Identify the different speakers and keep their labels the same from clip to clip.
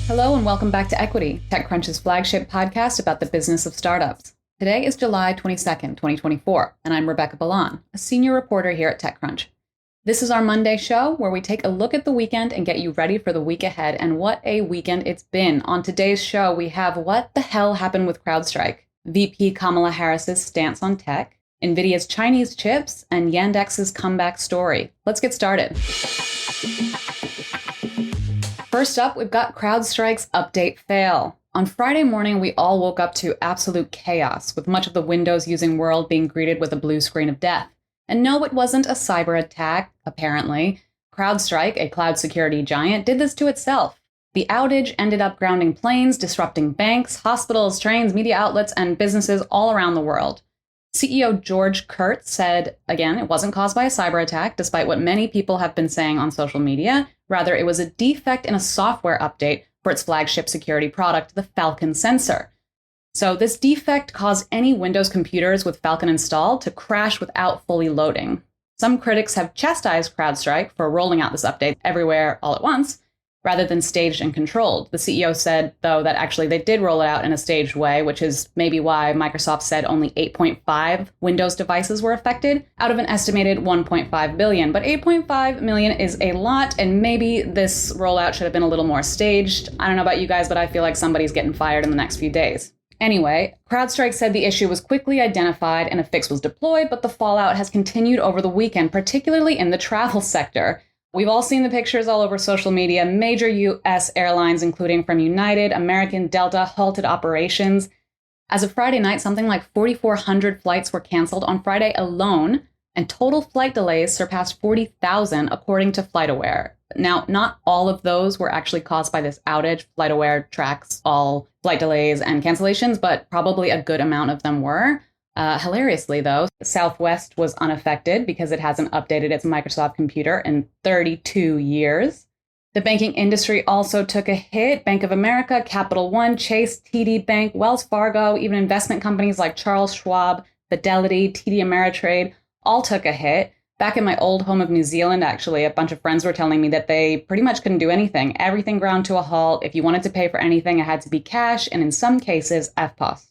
Speaker 1: Hello and welcome back to Equity, TechCrunch's flagship podcast about the business of startups. Today is July 22nd, 2024, and I'm Rebecca Bellan, a senior reporter here at TechCrunch. This is our Monday show where we take a look at the weekend and get you ready for the week ahead, and what a weekend it's been. On today's show, we have what the hell happened with CrowdStrike, VP Kamala Harris's stance on tech, NVIDIA's Chinese chips, and Yandex's comeback story. Let's get started. First up, we've got CrowdStrike's update fail. On Friday morning, we all woke up to absolute chaos, with much of the Windows-using world being greeted with a blue screen of death. And no, it wasn't a cyber attack, apparently. CrowdStrike, a cloud security giant, did this to itself. The outage ended up grounding planes, disrupting banks, hospitals, trains, media outlets, and businesses all around the world. CEO George Kurtz said, again, it wasn't caused by a cyber attack, despite what many people have been saying on social media. Rather, it was a defect in a software update for its flagship security product, the Falcon sensor. So this defect caused any Windows computers with Falcon installed to crash without fully loading. Some critics have chastised CrowdStrike for rolling out this update everywhere all at once, rather than staged and controlled. The CEO said, though, that actually they did roll it out in a staged way, which is maybe why Microsoft said only 8.5 Windows devices were affected out of an estimated 1.5 billion. But 8.5 million is a lot, and maybe this rollout should have been a little more staged. I don't know about you guys, but I feel like somebody's getting fired in the next few days. Anyway, CrowdStrike said the issue was quickly identified and a fix was deployed, but the fallout has continued over the weekend, particularly in the travel sector. We've all seen the pictures all over social media. Major U.S. airlines, including from United, American, Delta, halted operations. As of Friday night, something like 4,400 flights were canceled on Friday alone, and total flight delays surpassed 40,000, according to FlightAware. Now, not all of those were actually caused by this outage. FlightAware tracks all flight delays and cancellations, but probably a good amount of them were. Hilariously, though, Southwest was unaffected because it hasn't updated its Microsoft computer in 32 years. The banking industry also took a hit. Bank of America, Capital One, Chase, TD Bank, Wells Fargo, even investment companies like Charles Schwab, Fidelity, TD Ameritrade, all took a hit. Back in my old home of New Zealand, actually, a bunch of friends were telling me that they pretty much couldn't do anything. Everything ground to a halt. If you wanted to pay for anything, it had to be cash, and in some cases, FPOS.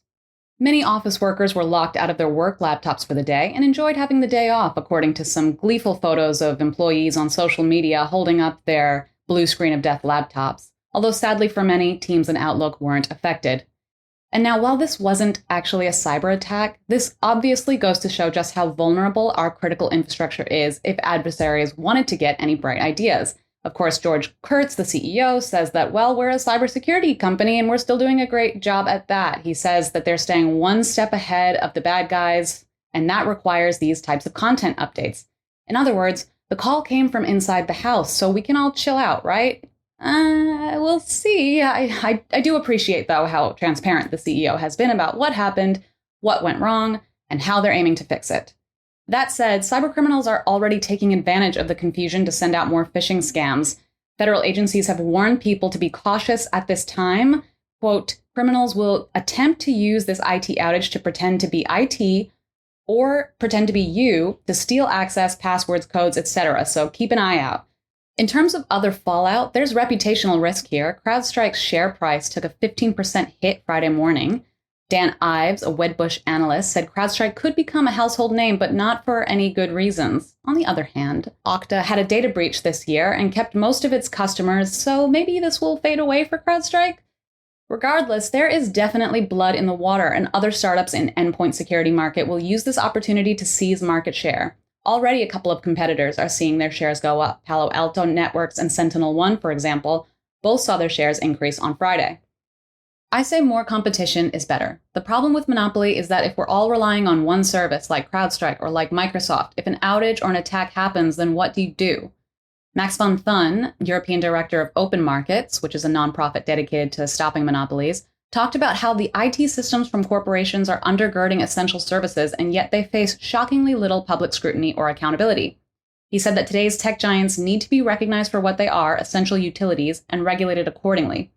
Speaker 1: Many office workers were locked out of their work laptops for the day and enjoyed having the day off, according to some gleeful photos of employees on social media holding up their blue screen of death laptops. Although sadly for many, Teams and Outlook weren't affected. And now, while this wasn't actually a cyber attack, this obviously goes to show just how vulnerable our critical infrastructure is if adversaries wanted to get any bright ideas. Of course, George Kurtz, the CEO, says that, well, we're a cybersecurity company and we're still doing a great job at that. He says that they're staying one step ahead of the bad guys, and that requires these types of content updates. In other words, the call came from inside the house, so we can all chill out, right? We'll see. I do appreciate, though, how transparent the CEO has been about what happened, what went wrong, and how they're aiming to fix it. That said, cybercriminals are already taking advantage of the confusion to send out more phishing scams. Federal agencies have warned people to be cautious at this time. Quote, criminals will attempt to use this IT outage to pretend to be IT or pretend to be you to steal access, passwords, codes, etc. So keep an eye out. In terms of other fallout, there's reputational risk here. CrowdStrike's share price took a 15% hit Friday morning. Dan Ives, a Wedbush analyst, said CrowdStrike could become a household name, but not for any good reasons. On the other hand, Okta had a data breach this year and kept most of its customers, so maybe this will fade away for CrowdStrike? Regardless, there is definitely blood in the water, and other startups in endpoint security market will use this opportunity to seize market share. Already a couple of competitors are seeing their shares go up. Palo Alto Networks and SentinelOne, for example, both saw their shares increase on Friday. I say more competition is better. The problem with monopoly is that if we're all relying on one service like CrowdStrike or like Microsoft, if an outage or an attack happens, then what do you do? Max von Thun, European Director of Open Markets, which is a nonprofit dedicated to stopping monopolies, talked about how the IT systems from corporations are undergirding essential services, and yet they face shockingly little public scrutiny or accountability. He said that today's tech giants need to be recognized for what they are, essential utilities, and regulated accordingly.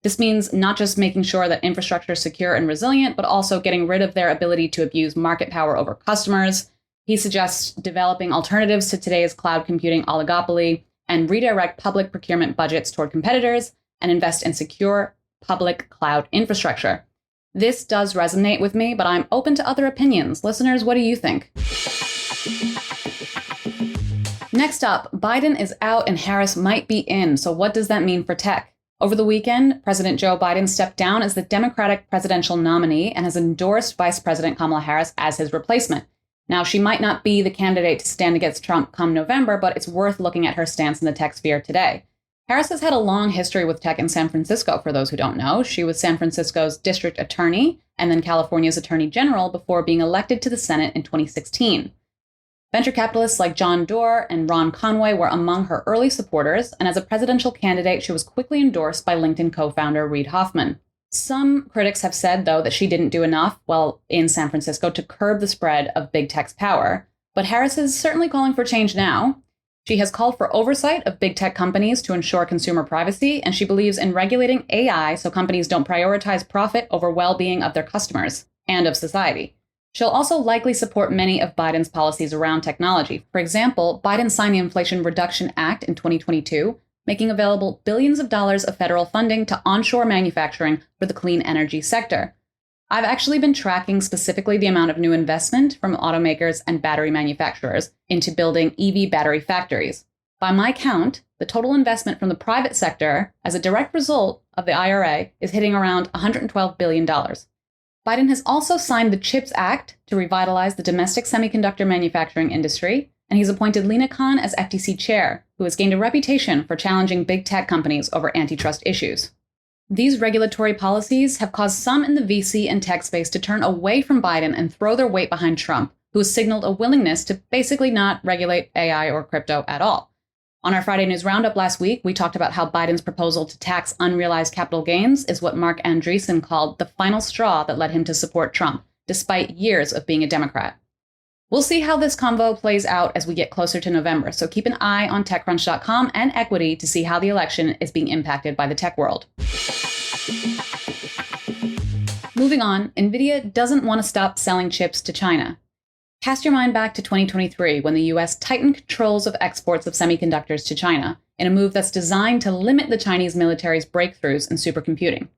Speaker 1: This means not just making sure that infrastructure is secure and resilient, but also getting rid of their ability to abuse market power over customers. He suggests developing alternatives to today's cloud computing oligopoly and redirect public procurement budgets toward competitors and invest in secure public cloud infrastructure. This does resonate with me, but I'm open to other opinions. Listeners, what do you think? Next up, Biden is out and Harris might be in. So what does that mean for tech? Over the weekend, President Joe Biden stepped down as the Democratic presidential nominee and has endorsed Vice President Kamala Harris as his replacement. Now, she might not be the candidate to stand against Trump come November, but it's worth looking at her stance in the tech sphere today. Harris has had a long history with tech in San Francisco, for those who don't know. She was San Francisco's district attorney and then California's attorney general before being elected to the Senate in 2016. Venture capitalists like John Doerr and Ron Conway were among her early supporters, and as a presidential candidate, she was quickly endorsed by LinkedIn co-founder Reid Hoffman. Some critics have said, though, that she didn't do enough while in San Francisco to curb the spread of big tech's power, but Harris is certainly calling for change now. She has called for oversight of big tech companies to ensure consumer privacy, and she believes in regulating AI so companies don't prioritize profit over well-being of their customers and of society. She'll also likely support many of Biden's policies around technology. For example, Biden signed the Inflation Reduction Act in 2022, making available billions of dollars of federal funding to onshore manufacturing for the clean energy sector. I've actually been tracking specifically the amount of new investment from automakers and battery manufacturers into building EV battery factories. By my count, the total investment from the private sector as a direct result of the IRA is hitting around $112 billion. Biden has also signed the CHIPS Act to revitalize the domestic semiconductor manufacturing industry, and he's appointed Lina Khan as FTC chair, who has gained a reputation for challenging big tech companies over antitrust issues. These regulatory policies have caused some in the VC and tech space to turn away from Biden and throw their weight behind Trump, who has signaled a willingness to basically not regulate AI or crypto at all. On our Friday News Roundup last week, we talked about how Biden's proposal to tax unrealized capital gains is what Mark Andreessen called the final straw that led him to support Trump, despite years of being a Democrat. We'll see how this convo plays out as we get closer to November, so keep an eye on TechCrunch.com and Equity to see how the election is being impacted by the tech world. Moving on, NVIDIA doesn't want to stop selling chips to China. Cast your mind back to 2023 when the US tightened controls of exports of semiconductors to China in a move that's designed to limit the Chinese military's breakthroughs in supercomputing.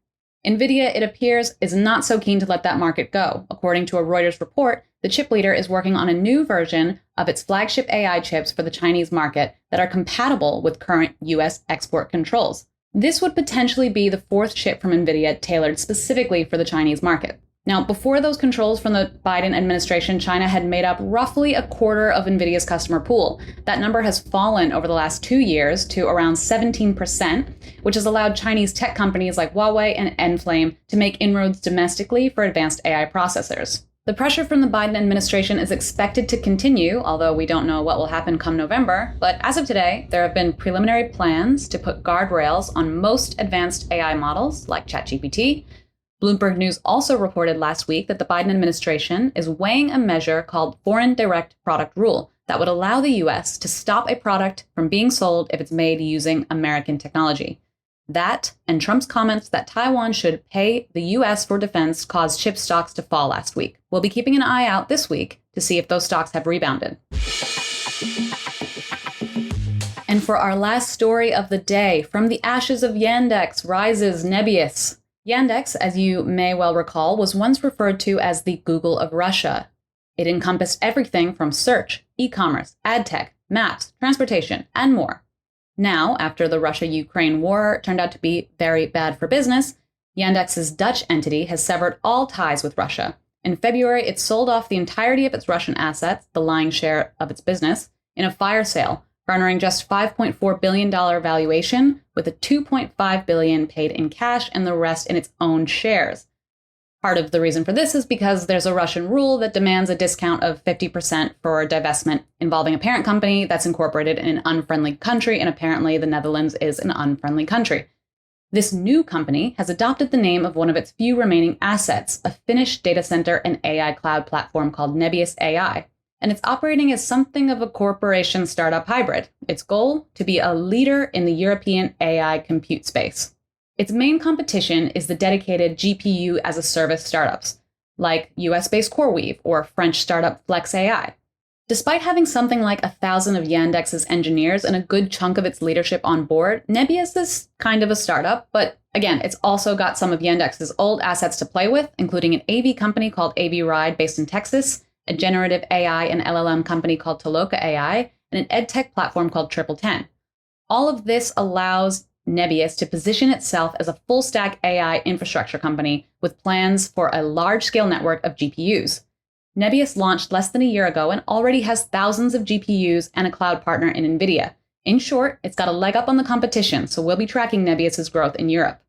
Speaker 1: NVIDIA, it appears, is not so keen to let that market go. According to a Reuters report, the chip leader is working on a new version of its flagship AI chips for the Chinese market that are compatible with current US export controls. This would potentially be the fourth chip from NVIDIA tailored specifically for the Chinese market. Now, before those controls from the Biden administration, China had made up roughly a quarter of NVIDIA's customer pool. That number has fallen over the last 2 years to around 17%, which has allowed Chinese tech companies like Huawei and Enflame to make inroads domestically for advanced AI processors. The pressure from the Biden administration is expected to continue, although we don't know what will happen come November. But as of today, there have been preliminary plans to put guardrails on most advanced AI models like ChatGPT. Bloomberg News also reported last week that the Biden administration is weighing a measure called Foreign Direct Product Rule that would allow the U.S. to stop a product from being sold if it's made using American technology. That, and Trump's comments that Taiwan should pay the U.S. for defense, caused chip stocks to fall last week. We'll be keeping an eye out this week to see if those stocks have rebounded. And for our last story of the day, from the ashes of Yandex rises Nebius. Yandex, as you may well recall, was once referred to as the Google of Russia. It encompassed everything from search, e-commerce, ad tech, maps, transportation, and more. Now, after the Russia-Ukraine war turned out to be very bad for business, Yandex's Dutch entity has severed all ties with Russia. In February, it sold off the entirety of its Russian assets, the lion's share of its business, in a fire sale, garnering just $5.4 billion valuation, with a $2.5 billion paid in cash and the rest in its own shares. Part of the reason for this is because there's a Russian rule that demands a discount of 50% for divestment involving a parent company that's incorporated in an unfriendly country, and apparently the Netherlands is an unfriendly country. This new company has adopted the name of one of its few remaining assets, a Finnish data center and AI cloud platform called Nebius AI. And it's operating as something of a corporation startup hybrid. Its goal, to be a leader in the European AI compute space. Its main competition is the dedicated GPU as a service startups, like US-based CoreWeave or French startup Flex AI. Despite having something like 1,000 of Yandex's engineers and a good chunk of its leadership on board, Nebius is kind of a startup, but again, it's also got some of Yandex's old assets to play with, including an AV company called AV Ride based in Texas, a generative AI and LLM company called Toloka AI, and an edtech platform called Triple 10. All of this allows Nebius to position itself as a full-stack AI infrastructure company with plans for a large-scale network of GPUs. Nebius launched less than a year ago and already has thousands of GPUs and a cloud partner in NVIDIA. In short, it's got a leg up on the competition, so we'll be tracking Nebius's growth in Europe.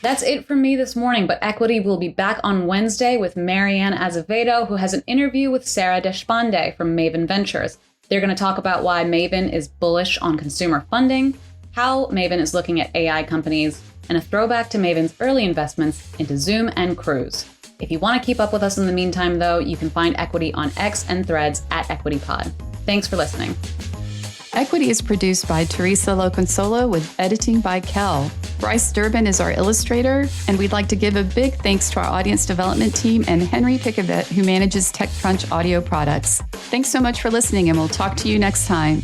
Speaker 1: That's it from me this morning, but Equity will be back on Wednesday with Marianne Azevedo, who has an interview with Sarah Deshpande from Maven Ventures. They're going to talk about why Maven is bullish on consumer funding, how Maven is looking at AI companies, and a throwback to Maven's early investments into Zoom and Cruise. If you want to keep up with us in the meantime, though, you can find Equity on X and Threads at EquityPod. Thanks for listening.
Speaker 2: Equity is produced by Teresa Loconsolo with editing by Kel. Bryce Durbin is our illustrator, and we'd like to give a big thanks to our audience development team and Henry Pickavett, who manages TechCrunch audio products. Thanks so much for listening, and we'll talk to you next time.